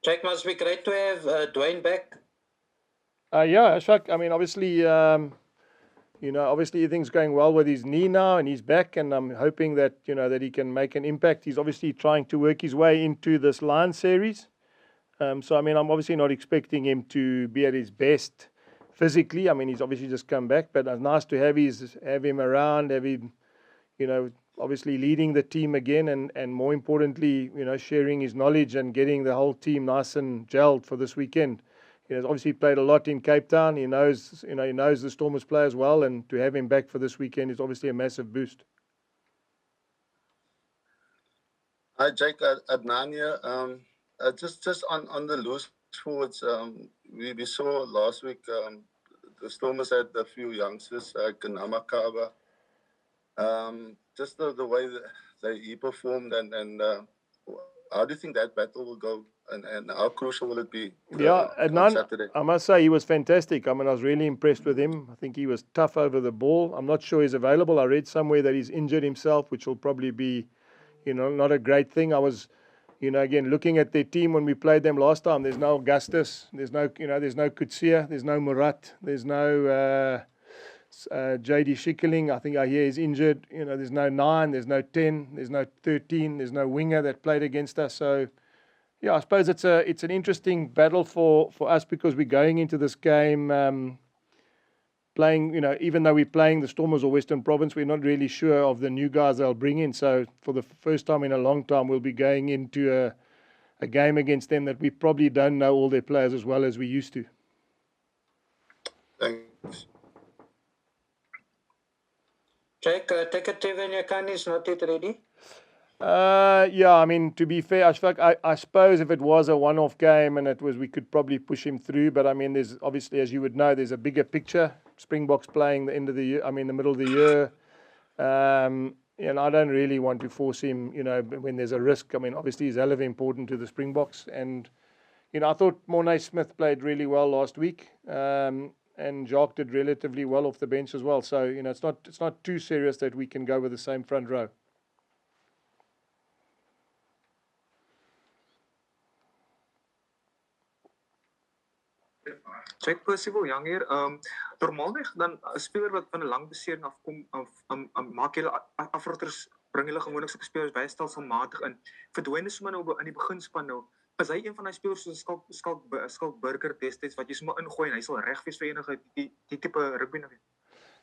Jake, must be great to have Dwayne back. Yeah, Ashak, I mean, obviously, obviously everything's going well with his knee now and he's back, and I'm hoping that, that he can make an impact. He's obviously trying to work his way into this Lion series. So, I mean, I'm obviously not expecting him to be at his best physically. I mean, he's obviously just come back, but it's nice to have him around, have him, you know, obviously leading the team again, and more importantly, sharing his knowledge and getting the whole team nice and gelled for this weekend. He's obviously played a lot in Cape Town. He knows the Stormers players well, and to have him back for this weekend is obviously a massive boost. Hi, Jake. Adnan here. Just on the loose forwards, we saw last week the Stormers had a few youngsters, Kanama Kaba. Just the way that he performed, and how do you think that battle will go, and how crucial will it be Yeah, on Adnan, Saturday? I must say he was fantastic. I mean, I was really impressed with him. I think he was tough over the ball. I'm not sure he's available. I read somewhere that he's injured himself, which will probably be, not a great thing. I was, again, looking at their team when we played them last time. There's no Augustus. There's no, there's no Kutsia. There's no Murat. There's no JD Schickeling. I think I hear he's injured. There's no 9. There's no 10. There's no 13. There's no winger that played against us. So, yeah, I suppose it's an interesting battle for us, because we're going into this game playing, even though we're playing the Stormers or Western Province, we're not really sure of the new guys they'll bring in. So for the first time in a long time, we'll be going into a game against them that we probably don't know all their players as well as we used to. Thanks. Jake, take a TV in your can is not yet ready. Yeah, I mean, to be fair, I suppose if it was a one-off game and we could probably push him through. But I mean, there's obviously, as you would know, there's a bigger picture. Springboks playing the end of the year. I mean, the middle of the year. And I don't really want to force him, when there's a risk. I mean, obviously he's hell of important to the Springboks, and I thought Mornay Smith played really well last week, and Jacques did relatively well off the bench as well. So it's not too serious that we can go with the same front row. Check Percival Young hier. Normaalweg dan 'n speler wat van 'n lang besering afkom, maak hulle afrotters bring hulle gewoonlik sulke spelers baie stelselmatig in. Verdwyn is sommer nou in die beginspan nou. Is hy een van daai spelers soos Skalk Burger destyds wat jy sommer ingooi en hy sal reg wees vir enige die tipe rugby nou?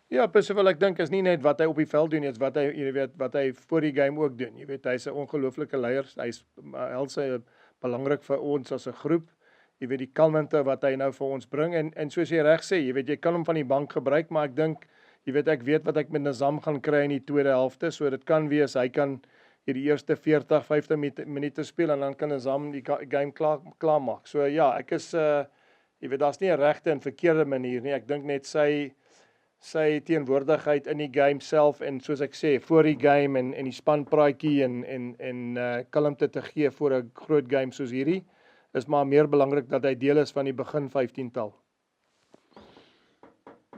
Ja, Percival, ek dink is nie net wat hy op die veld doen nie, is wat hy voor die game ook doen. Jy weet, hy's 'n ongelooflike leier. Hy's belangrik vir ons as 'n groep. Jy weet die kalmte wat hy nou vir ons bring, en soos jy reg sê, jy weet jy kan hom van die bank gebruik, maar ek dink, ek weet wat ek met Nizam gaan kry in die tweede helfte, so dit kan wees hy kan die eerste 40-50 minute speel, en dan kan Nizam die game klaar maak. So ja, ek is jy weet daar's nie 'n regte en verkeerde manier nie. Ek dink net sy teenwoordigheid in die game self, en soos ek sê, voor die game en die spanpraatjie en kalmte te gee voor 'n groot game soos hierdie, is maar meer belangrik dat hy deel is van die begin 15-tal.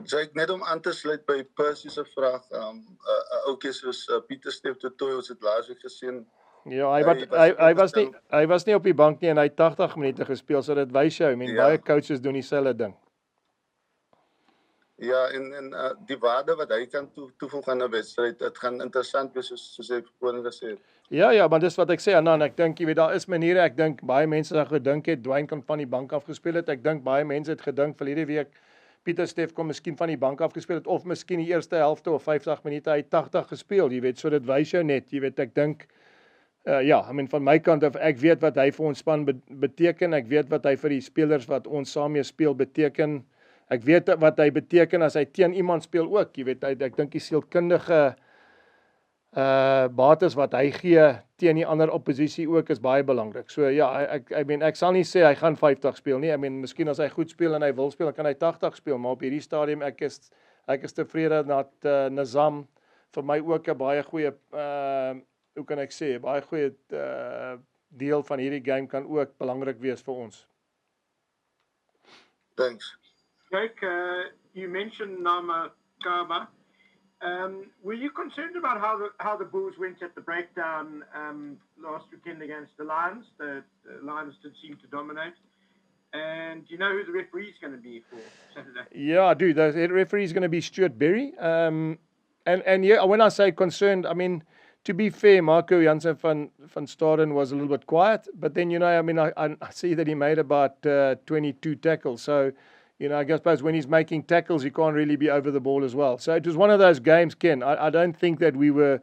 Jake, net om aan te sluit by Percy se vraag, ouetjie soos Pieter Steef Totoy, ons het laasweek gesien. Ja, hy was nie op die bank nie, en hy het 80 minute gespeel, so dit wys jou, baie coaches doen dieselfde ding. Ja, en die waarde wat hy kan toevoeg aan 'n wedstryd, dit gaan interessant wees, soos ek voorheen gesê het. Ja, maar dis wat ek sê, Anan, ek dink, jy weet, daar is maniere, ek dink, baie mense het gedink het, Dwayne kan van die bank af gespeel het, ek dink, baie mense het gedink, verlede week, Pieter Steef kon miskien van die bank af gespeel het, of miskien die eerste helfte of 50 minute, hy 80 gespeel, jy weet, so dit wys jou net, jy weet, ek dink, van my kant af, ek weet wat hy vir ons span beteken, ek weet wat hy vir die spelers wat ons saam mee speel beteken, ek weet wat hy beteken as hy teen iemand speel ook, jy weet, ek dink die sielkundige bates wat hy gee teen die ander oppositie ook is baie belangrik. So ja, ek sal nie sê hy gaan 50 speel nie. Miskien as hy goed speel en hy wil speel, dan kan hy 80 speel, maar op hierdie stadium ek is tevrede dat Nizam vir my ook 'n baie goeie hoe kan ek sê, baie goeie deel van hierdie game kan ook belangrik wees vir ons. Thanks. Jake, you mentioned Nama Kaba. Were you concerned about how the Bulls went at the breakdown last weekend against the Lions? The Lions did seem to dominate. And do you know who the referee is going to be for Saturday? Yeah, I do. The head referee is going to be Stuart Berry. And yeah, when I say concerned, I mean, to be fair, Marco Jansen van Staden was a little bit quiet. But then, I mean, I see that he made about 22 tackles. So, I suppose when he's making tackles, he can't really be over the ball as well. So it was one of those games, Ken. I don't think that we were...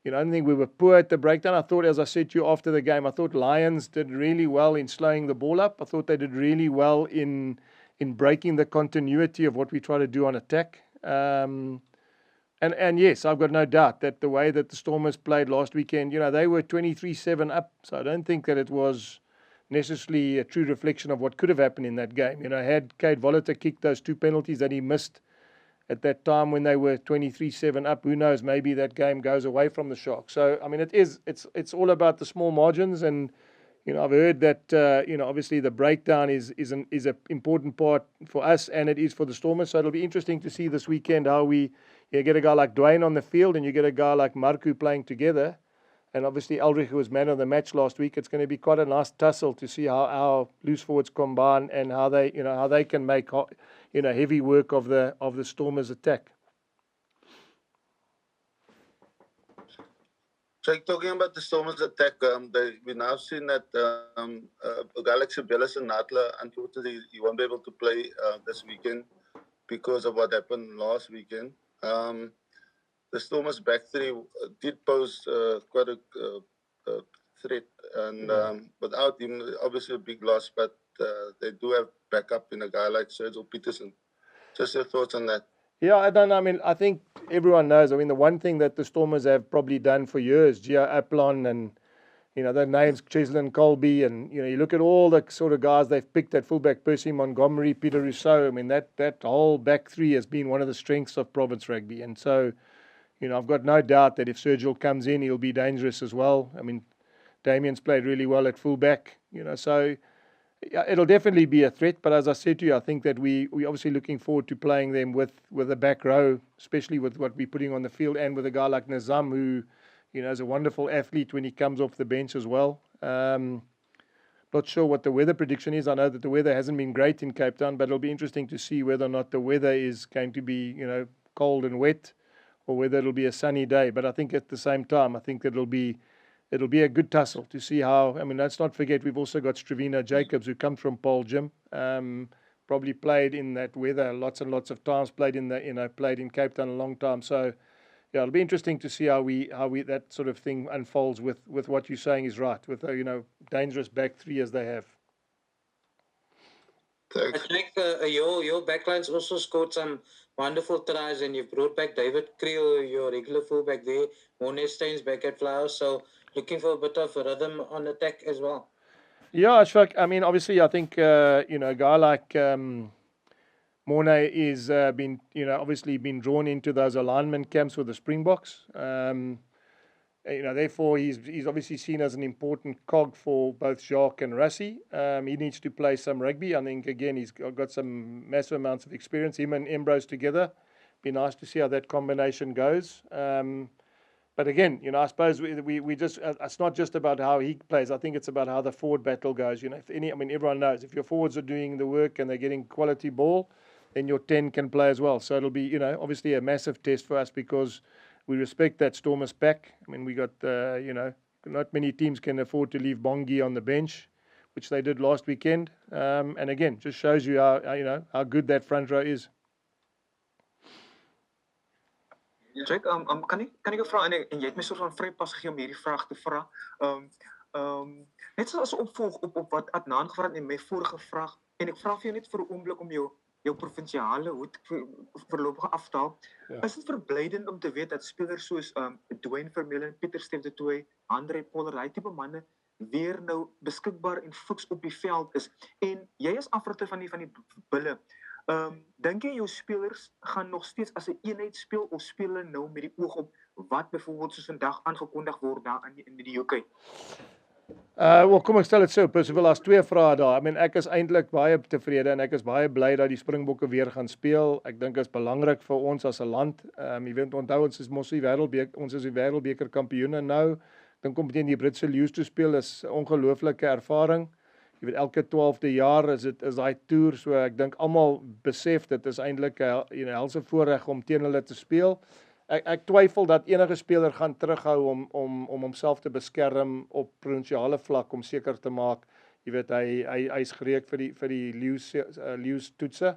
I don't think we were poor at the breakdown. I thought, as I said to you after the game, I thought Lions did really well in slowing the ball up. I thought they did really well in breaking the continuity of what we try to do on attack. And yes, I've got no doubt that the way that the Stormers played last weekend, they were 23-7 up. So I don't think that it was necessarily a true reflection of what could have happened in that game. Had Kate Voliter kicked those 2 penalties that he missed at that time when they were 23-7 up, who knows, maybe that game goes away from the Sharks. So, I mean, it's all about the small margins. And, I've heard that, obviously the breakdown is an important part for us, and it is for the Stormers. So it'll be interesting to see this weekend how we get a guy like Dwayne on the field and you get a guy like Marku playing together. And obviously Elrich, who was man of the match last week, it's going to be quite a nice tussle to see how our loose forwards combine and how they can make heavy work of the Stormers' attack. So talking about the Stormers' attack, we now seen that Galaxy Bellis and Natla, unfortunately, he won't be able to play this weekend because of what happened last weekend. The Stormers' back three did pose quite a threat, and without him, obviously a big loss, but they do have backup in a guy like Sergio Peterson. Just your thoughts on that? Yeah, I think everyone knows. I mean, the one thing that the Stormers have probably done for years, Gio Aplon and, the names Cheslin Colby, and, you look at all the sort of guys they've picked at fullback, Percy Montgomery, Peter Rousseau. I mean, that whole back three has been one of the strengths of Province Rugby. And so, I've got no doubt that if Sergio comes in, he'll be dangerous as well. I mean, Damien's played really well at fullback, so yeah, it'll definitely be a threat. But as I said to you, I think that we're obviously looking forward to playing them with the back row, especially with what we're putting on the field, and with a guy like Nazam, who, is a wonderful athlete when he comes off the bench as well. Not sure what the weather prediction is. I know that the weather hasn't been great in Cape Town, but it'll be interesting to see whether or not the weather is going to be, cold and wet, or whether it'll be a sunny day. But I think at the same time, I think that it'll be a good tussle to see how. I mean, let's not forget we've also got Stravina Jacobs, who comes from Paul Jim. Probably played in that weather lots and lots of times. Played in Cape Town a long time. So yeah, it'll be interesting to see how we that sort of thing unfolds with what you're saying is right, with dangerous back three as they have. I think your backline's also scored some wonderful tries, and you've brought back David Creel, your regular fullback there. Mornestein's back at Flowers, so looking for a bit of rhythm on attack as well. Yeah, Ashfaq, I mean, obviously, I think, a guy like Morne is obviously been drawn into those alignment camps with the Springboks. Therefore, he's obviously seen as an important cog for both Jacques and Rassie. He needs to play some rugby. I think, again, he's got some massive amounts of experience. Him and Ambrose together. Be nice to see how that combination goes. But again, I suppose we just, it's not just about how he plays. I think it's about how the forward battle goes. Everyone knows if your forwards are doing the work and they're getting quality ball, then your 10 can play as well. So it'll be, obviously a massive test for us, because we respect that Stormers pack. I mean, we got, not many teams can afford to leave Bongi on the bench, which they did last weekend. And again, just shows you how good that front row is. Jake, kan ek 'n vraag, en jy het my soort van vrypas gegee om hierdie vraag te vra. Net so as 'n opvolg op wat Adnan gevra het in my vorige vraag, en ek vra vir jou net vir 'n oomblik om jou provinsiale hoed voorlopig af te haal. Ja. Is dit verblydend om te weet dat spelers soos Dwayne Vermeulen, Pieter Steef de Tooy, Andre Pollard, daai tipe manne weer nou beskikbaar en fiks op die veld is, en jy is afrigter van die bulle. Dink jy jou spelers gaan nog steeds as 'n eenheid speel, of speel hulle nou met die oog op wat byvoorbeeld soos vandag aangekondig word daar in die UK? Wel kom ek stel dit so, Percival, daar's twee vrae daar. I mean, ek is eintlik baie tevrede en ek is baie bly dat die Springbokke weer gaan speel. Ek dink dit is belangrik vir ons as 'n land. Jy weet onthou ons is mos die wêreldbeker kampioene nou. Ek dink om teen die Britse Lions te speel is 'n ongelooflike ervaring. Jy weet elke 12de jaar is daai toer, so ek dink almal besef dit is eintlik 'n helse voorreg om teen hulle te speel. Ek twyfel dat enige speler gaan terughou om homself te beskerm op provinsiale vlak om seker te maak, jy weet hy's gereed vir die Lions toetse.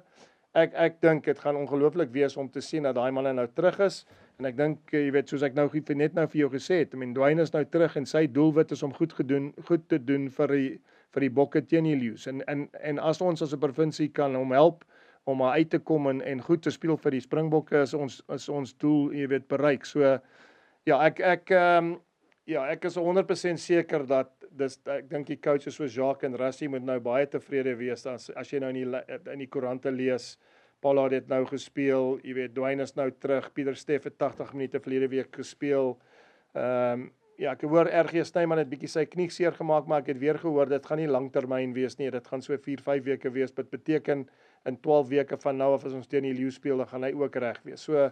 Ek dink dit gaan ongelooflik wees om te sien dat daai manne nou terug is en ek dink jy weet soos ek net nou vir jou gesê het, I mean Dwayne is nou terug en sy doelwit is om goed te doen vir die Bokke teen die Lions en as ons as 'n provinsie kan hom help om uit te kom en goed te speel vir die Springbokke is ons doel, jy weet, bereik. So ja, ek is 100% seker dat ek dink die coaches soos Jacques en Rassie moet nou baie tevrede wees as jy nou in die koerante lees. Paul het dit nou gespeel, jy weet, Dwayne is nou terug, Pieter Steff het 80 minute verlede week gespeel. Ja, ek hoor RG Snyman het bietjie sy knie seer gemaak, maar ek het weer gehoor dit gaan nie langtermyn wees nie. Dit gaan so 4-5 weke wees. Dit beteken in 12 weke van nou af as ons teen die Lions speel, dan gaan hy ook reg wees. So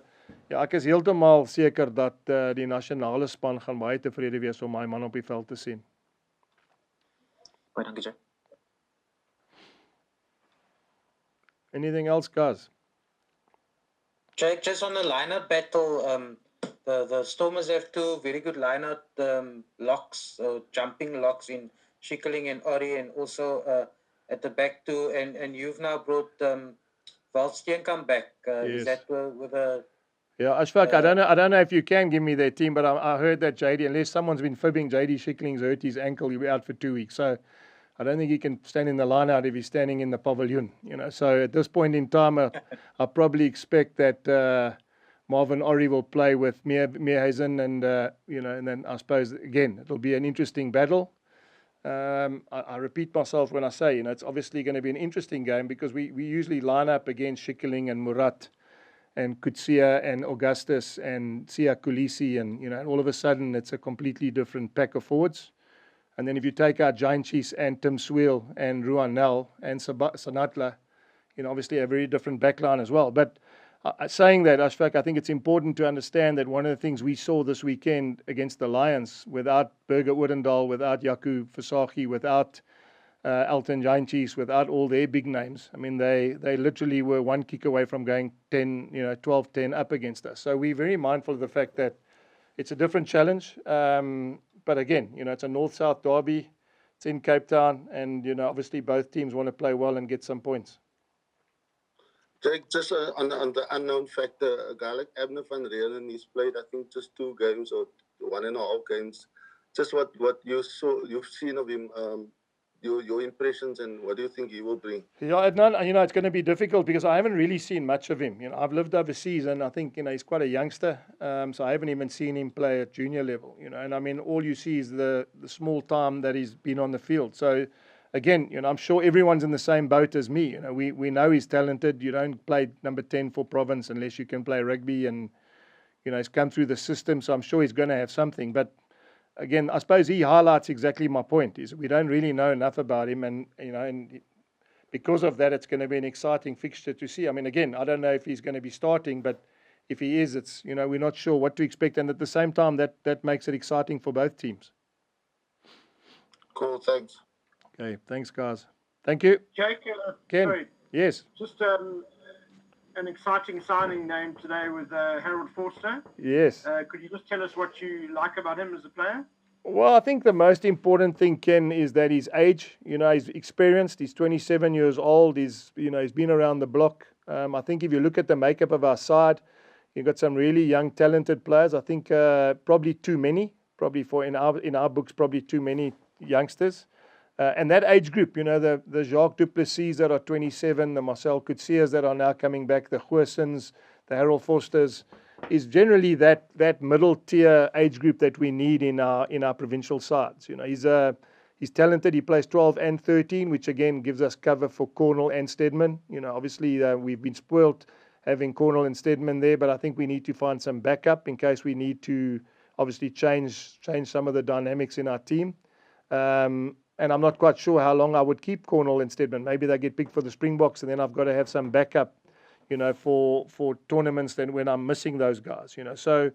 ja, ek is heeltemal seker dat die nasionale span gaan baie tevrede wees om my man op die veld te sien. Baie dankie, Jake. Anything else, guys? Jake, just on the lineup battle, the Stormers have two very good lineup locks, jumping locks in Schikkeling and Ori, and also at the back too. And you've now brought Waldsteenkamp back. Yes. Is that with a... Yeah, Ashfaq, I don't know if you can give me their team, but I heard that JD, unless someone's been fibbing, JD Schickling's hurt his ankle, he'll be out for 2 weeks. So I don't think he can stand in the line out if he's standing in the pavilion, you know. So at this point in time, I probably expect that Marvin Ori will play with Meerhuizen and, you know, and then I suppose, again, it'll be an interesting battle. I repeat myself when I say, you know, it's obviously going to be an interesting game because we usually line up against Schickeling and Murat and Kutsia and Augustus and Sia Kulisi and, you know, and all of a sudden it's a completely different pack of forwards. And then if you take out Giant Cheese and Tim Sweel and Ruan Nel and Sanatla, you know, obviously a very different backline as well. But saying that, Ashfaq, I think it's important to understand that one of the things we saw this weekend against the Lions, without Berger Oudendal, without Jaco Versaghi, without Elton Giant Cheese, without all their big names, I mean, they literally were one kick away from going 10, you know, 12-10 up against us. So we're very mindful of the fact that it's a different challenge. But again, you know, it's a North-South derby. It's in Cape Town. And, you know, obviously both teams want to play well and get some points. Jake, just on the unknown factor, a guy like Abner van Reeren, he's played, I think, just 2 games or 1.5 games. Just what you've seen of him, your impressions, and what do you think he will bring? Yeah, you know, it's going to be difficult because I haven't really seen much of him. You know, I've lived overseas, and I think, you know, he's quite a youngster. So I haven't even seen him play at junior level. You know, and I mean, all you see is the small time that he's been on the field. So again, you know, I'm sure everyone's in the same boat as me. You know, we know he's talented. You don't play number 10 for province unless you can play rugby, and you know, he's come through the system. So I'm sure he's going to have something, but. Again, I suppose he highlights exactly my point, is we don't really know enough about him, and you know, and because of that, it's going to be an exciting fixture to see. I mean, again, I don't know if he's going to be starting, but if he is, it's, you know, we're not sure what to expect, and at the same time, that makes it exciting for both teams. Cool, thanks. Okay, thanks, guys. Thank you. Jake, Ken, sorry, yes. just an exciting signing name today with Harold Forster. Yes. Could you just tell us what you like about him as a player? Well, I think the most important thing, Ken, is that his age. You know, he's experienced. He's 27 years old. He's been around the block. I think if you look at the makeup of our side, you've got some really young, talented players. I think probably too many. Probably in our books, probably too many youngsters. And that age group, you know, the Jacques Duplessis that are 27, the Marcel Coutsiers that are now coming back, the Goossens, the Harold Forsters, is generally that middle tier age group that we need in our provincial sides. You know, he's talented. He plays 12 and 13, which again gives us cover for Cornell and Stedman. You know, obviously we've been spoilt having Cornell and Stedman there, but I think we need to find some backup in case we need to obviously change some of the dynamics in our team. And I'm not quite sure how long I would keep Cornwall and Stedman. Maybe they get picked for the Springboks, and then I've got to have some backup, for tournaments then when I'm missing those guys, So,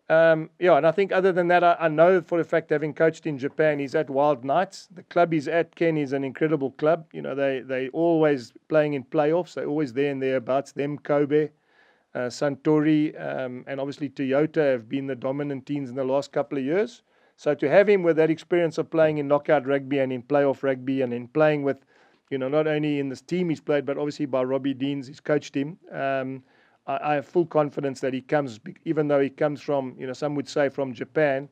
yeah, and I think other than that, I know for a fact, having coached in Japan, he's at Wild Knights. The club he's at, Ken, is an incredible club. They always playing in playoffs. They're always there and thereabouts. Them, Kobe, Suntory, and obviously Toyota have been the dominant teams in the last couple of years. So to have him with that experience of playing in knockout rugby and in playoff rugby and in playing with, not only in this team he's played, but obviously by Robbie Deans, he's coached him. I have full confidence that he comes, even though he comes from, some would say from Japan.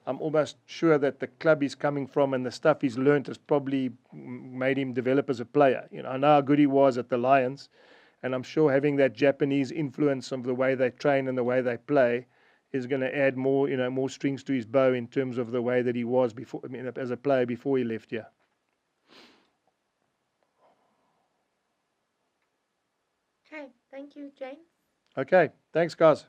I'm almost sure that the club he's coming from and the stuff he's learned has probably made him develop as a player. I know how good he was at the Lions, and I'm sure having that Japanese influence of the way they train and the way they play is going to add more, more strings to his bow in terms of the way that he was before, as a player before he left here. Okay, thank you, Jane. Okay, thanks, guys.